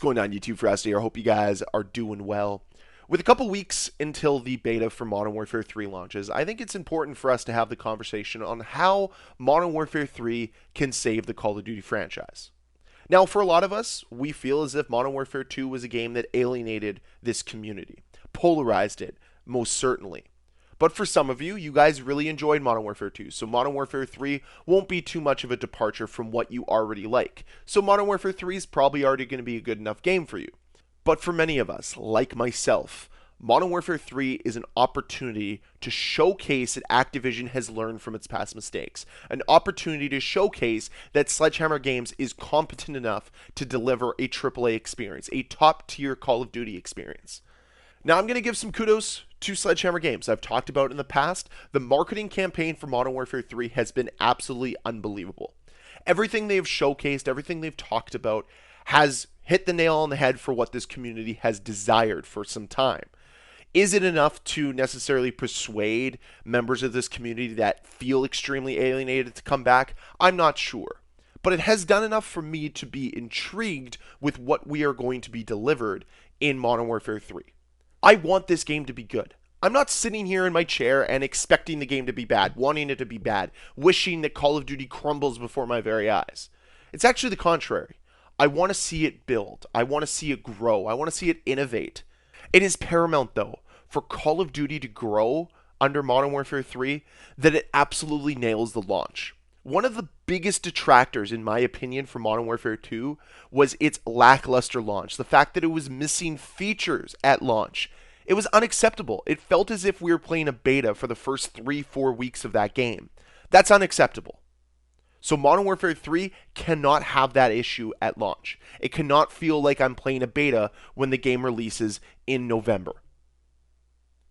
going on, YouTube? Ferocity. I hope you guys are doing well. With a couple weeks until the beta for Modern Warfare 3 launches, I think it's important for us to have the conversation on how Modern Warfare 3 can save the Call of Duty franchise. Now, for a lot of us, we feel as if Modern Warfare 2 was a game that alienated this community, polarized it, most certainly. But for some of you, you guys really enjoyed Modern Warfare 2, so Modern Warfare 3 won't be too much of a departure from what you already like. So Modern Warfare 3 is probably already going to be a good enough game for you. But for many of us, like myself, Modern Warfare 3 is an opportunity to showcase that Activision has learned from its past mistakes. An opportunity to showcase that Sledgehammer Games is competent enough to deliver a AAA experience, a top-tier Call of Duty experience. Now, I'm going to give some kudos to Sledgehammer Games. I've talked about in the past, the marketing campaign for Modern Warfare 3 has been absolutely unbelievable. Everything they've showcased, everything they've talked about has hit the nail on the head for what this community has desired for some time. Is it enough to necessarily persuade members of this community that feel extremely alienated to come back? I'm not sure. But it has done enough for me to be intrigued with what we are going to be delivered in Modern Warfare 3. I want this game to be good. I'm not sitting here in my chair and expecting the game to be bad, wanting it to be bad, wishing that Call of Duty crumbles before my very eyes. It's actually the contrary. I want to see it build. I want to see it grow. I want to see it innovate. It is paramount, though, for Call of Duty to grow under Modern Warfare 3 that it absolutely nails the launch. One of the biggest detractors, in my opinion, for Modern Warfare 2 was its lackluster launch. The fact that it was missing features at launch. It was unacceptable. It felt as if we were playing a beta for the first 3-4 weeks of that game. That's unacceptable. So Modern Warfare 3 cannot have that issue at launch. It cannot feel like I'm playing a beta when the game releases in November.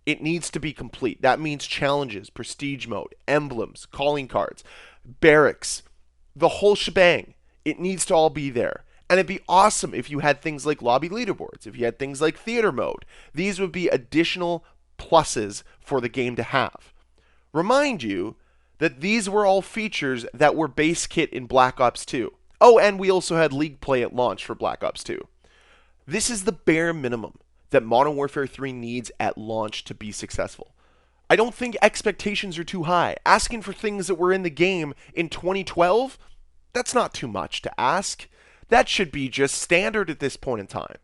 It needs to be complete. That means challenges, prestige mode, emblems, calling cards, barracks, the whole shebang. It needs to all be there. And it'd be awesome if you had things like lobby leaderboards, if you had things like theater mode. These would be additional pluses for the game to have. Remind you that these were all features that were base kit in Black Ops 2. Oh, and we also had League Play at launch for Black Ops 2. This is the bare minimum that Modern Warfare 3 needs at launch to be successful. I don't think expectations are too high. Asking for things that were in the game in 2012, that's not too much to ask. That should be just standard at this point in time.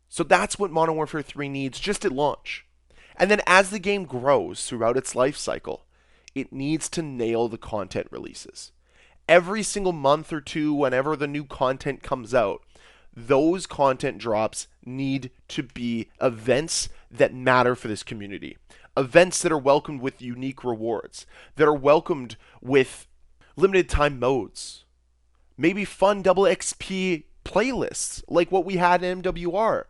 So that's what Modern Warfare 3 needs just at launch. And then as the game grows throughout its life cycle, it needs to nail the content releases. Every single month or two, whenever the new content comes out, those content drops need to be events that matter for this community. Events that are welcomed with unique rewards, that are welcomed with limited time modes. Maybe fun double XP playlists like what we had in MW3.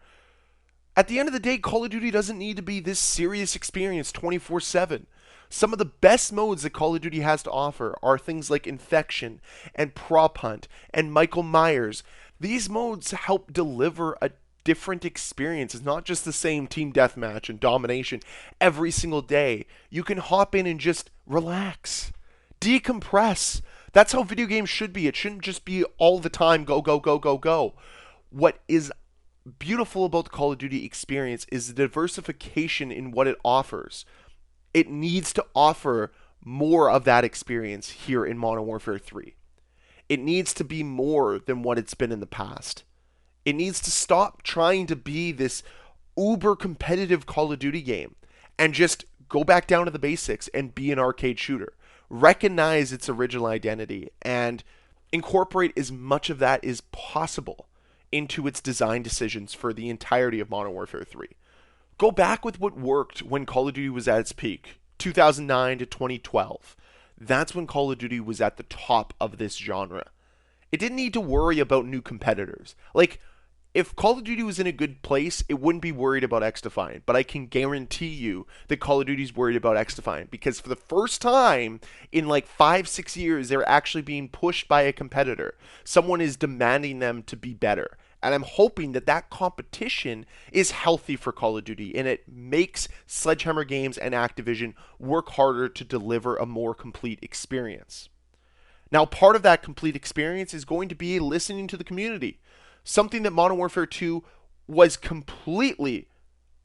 At the end of the day, Call of Duty doesn't need to be this serious experience 24/7. Some of the best modes that Call of Duty has to offer are things like Infection and Prop Hunt and Michael Myers. These modes help deliver a different experience. It's not just the same team deathmatch and domination every single day. You can hop in and just relax, decompress. That's how video games should be. It shouldn't just be all the time go, go, go, go, go. What is beautiful about the Call of Duty experience is the diversification in what it offers. It needs to offer more of that experience here in Modern Warfare 3. It needs to be more than what it's been in the past. It needs to stop trying to be this uber competitive Call of Duty game and just go back down to the basics and be an arcade shooter. Recognize its original identity and incorporate as much of that as possible into its design decisions for the entirety of Modern Warfare 3. Go back with what worked when Call of Duty was at its peak, 2009 to 2012. That's when Call of Duty was at the top of this genre. It didn't need to worry about new competitors. Like, if Call of Duty was in a good place, it wouldn't be worried about X-Defiant. But I can guarantee you that Call of Duty's worried about X-Defiant because for the first time in like 5-6 years, they're actually being pushed by a competitor. Someone is demanding them to be better. And I'm hoping that that competition is healthy for Call of Duty and it makes Sledgehammer Games and Activision work harder to deliver a more complete experience. Now, part of that complete experience is going to be listening to the community. something that Modern Warfare 2 was completely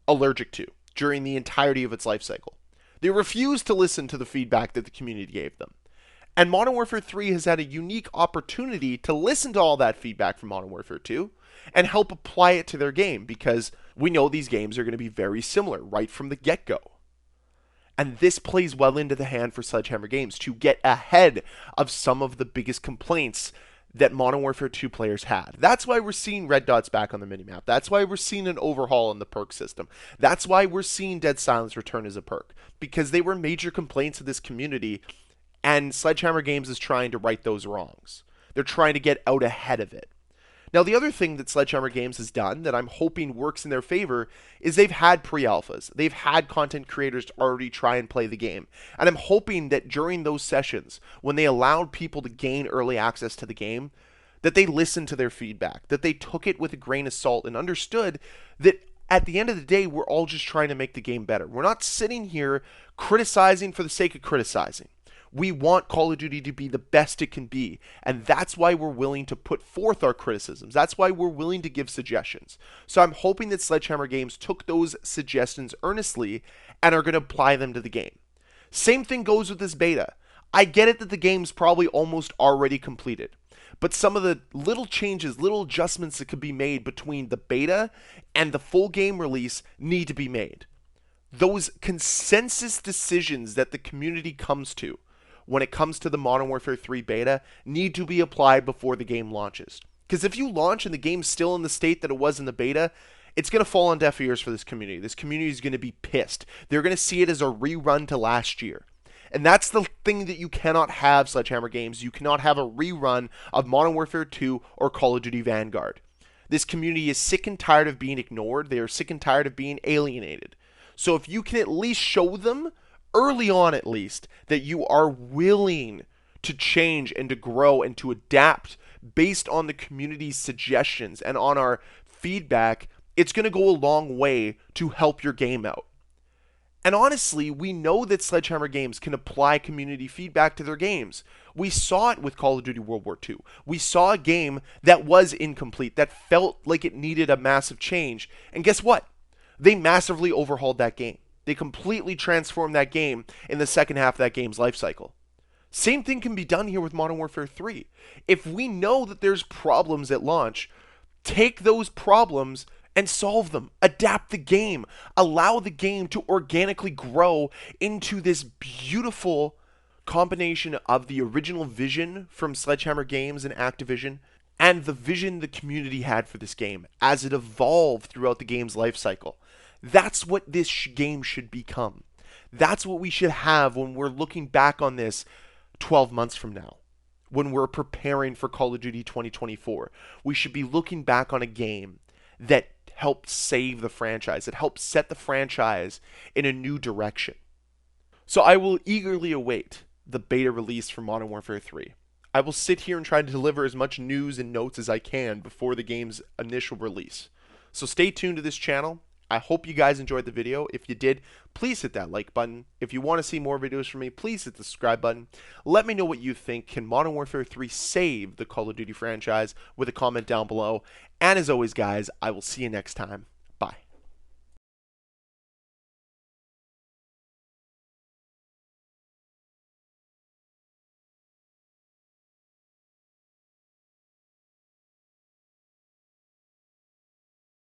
allergic to during the entirety of its life cycle. They refused to listen to the feedback that the community gave them. And Modern Warfare 3 has had a unique opportunity to listen to all that feedback from Modern Warfare 2 and help apply it to their game, because we know these games are going to be very similar right from the get-go. And this plays well into the hand for Sledgehammer Games to get ahead of some of the biggest complaints that Modern Warfare 2 players had. That's why we're seeing red dots back on the minimap. That's why we're seeing an overhaul in the perk system. That's why we're seeing Dead Silence return as a perk, because they were major complaints of this community, and Sledgehammer Games is trying to right those wrongs. They're trying to get out ahead of it. Now, the other thing that Sledgehammer Games has done that I'm hoping works in their favor is they've had pre-alphas. They've had content creators to already try and play the game. And I'm hoping that during those sessions, when they allowed people to gain early access to the game, that they listened to their feedback, that they took it with a grain of salt and understood that at the end of the day, we're all just trying to make the game better. We're not sitting here criticizing for the sake of criticizing. We want Call of Duty to be the best it can be, and that's why we're willing to put forth our criticisms. That's why we're willing to give suggestions. So I'm hoping that Sledgehammer Games took those suggestions earnestly and are going to apply them to the game. Same thing goes with this beta. I get it that the game's probably almost already completed, but some of the little changes, little adjustments that could be made between the beta and the full game release need to be made. Those consensus decisions that the community comes to when it comes to the Modern Warfare 3 beta need to be applied before the game launches. Because if you launch and the game's still in the state that it was in the beta, it's going to fall on deaf ears for this community. This community is going to be pissed. They're going to see it as a rerun to last year. And that's the thing that you cannot have, Sledgehammer Games. You cannot have a rerun of Modern Warfare 2 or Call of Duty Vanguard. This community is sick and tired of being ignored. They are sick and tired of being alienated. So if you can at least show them, early on at least, that you are willing to change and to grow and to adapt based on the community's suggestions and on our feedback, it's going to go a long way to help your game out. And honestly, we know that Sledgehammer Games can apply community feedback to their games. We saw it with Call of Duty World War II. We saw a game that was incomplete, that felt like it needed a massive change. And guess what? They massively overhauled that game. They completely transformed that game in the second half of that game's life cycle. Same thing can be done here with Modern Warfare 3. If we know that there's problems at launch, take those problems and solve them. Adapt the game. Allow the game to organically grow into this beautiful combination of the original vision from Sledgehammer Games and Activision and the vision the community had for this game as it evolved throughout the game's life cycle. That's what this game should become. That's what we should have when we're looking back on this 12 months from now. When we're preparing for Call of Duty 2024, we should be looking back on a game that helped save the franchise, that helped set the franchise in a new direction. So I will eagerly await the beta release for Modern Warfare 3. I will sit here and try to deliver as much news and notes as I can before the game's initial release. So stay tuned to this channel. I hope you guys enjoyed the video. If you did, please hit that like button. If you want to see more videos from me, please hit the subscribe button. Let me know what you think. Can Modern Warfare 3 save the Call of Duty franchise with a comment down below? And as always, guys, I will see you next time.